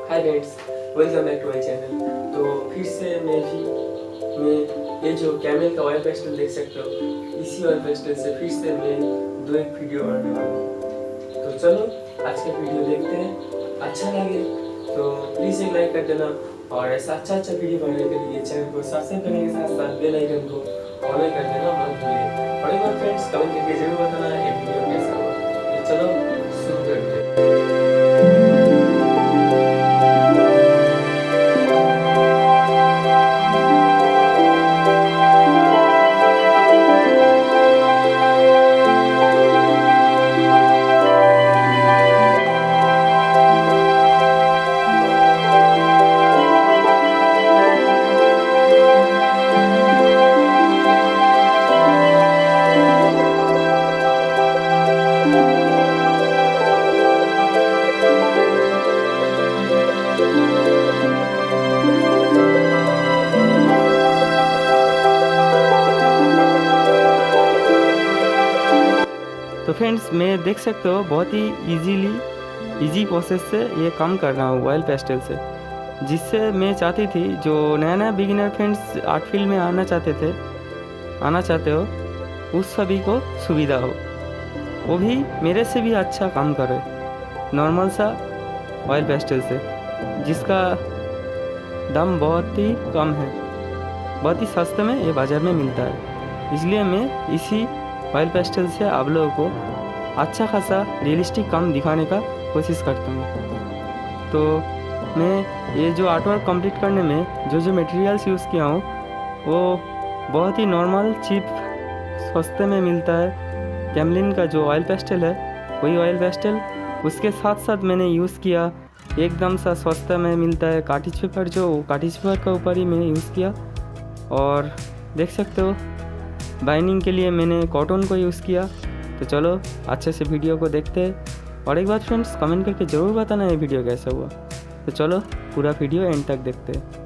Hi friends, welcome back to my channel. तो फिर से मैं ये जो कैमल का ऑयल पेस्टल देख सकते हो, इसी ऑयल पेस्टल से फिर से मैं एक वीडियो बनाने वाला हूँ। तो चलो आज का वीडियो देखते हैं। अच्छा लगे तो प्लीज़ एक लाइक कर देना और ऐसा अच्छा वीडियो बनाने के लिए चैनल को सब्सक्राइब करने के साथ साथ बेल आइकन को ऑन कर देना मत भूलिए। और एक बार फ्रेंड्स कमेंट करके जरूर बताना ये वीडियो कैसा हुआ। तो चलो शुरू करते हैं। तो फ्रेंड्स मैं देख सकते हो बहुत ही इजी प्रोसेस से ये काम कर रहा हूँ ऑयल पेस्टल से, जिससे मैं चाहती थी जो नया बिगिनर फ्रेंड्स आर्ट फील्ड में आना चाहते हो उस सभी को सुविधा हो, वो भी मेरे से भी अच्छा काम करे नॉर्मल सा ऑयल पेस्टल से, जिसका दाम बहुत ही कम है, बहुत ही सस्ते में ये बाज़ार में मिलता है। इसलिए मैं इसी ऑयल पेस्टल से आप लोगों को अच्छा खासा रियलिस्टिक काम दिखाने का कोशिश करता हूँ। तो मैं ये जो आर्ट वर्क कंप्लीट करने में जो मटेरियल्स यूज़ किया हूँ वो बहुत ही नॉर्मल चीप सस्ते में मिलता है। कैमलिन का जो ऑयल पेस्टल है वही ऑयल पेस्टल, उसके साथ साथ मैंने यूज़ किया एकदम सा सस्ता में मिलता है कार्टिज पेपर, जो कार्टिज पेपर के ऊपर ही मैंने यूज़ किया। और देख सकते हो बाइंडिंग के लिए मैंने कॉटन को यूज़ किया। तो चलो अच्छे से वीडियो को देखते हैं और एक बात फ्रेंड्स कमेंट करके ज़रूर बताना ये वीडियो कैसा हुआ। तो चलो पूरा वीडियो एंड तक देखते हैं।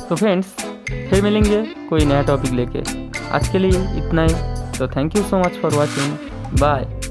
तो फ्रेंड्स फिर मिलेंगे कोई नया टॉपिक लेके। आज के लिए इतना ही। तो thank you so much for watching. Bye.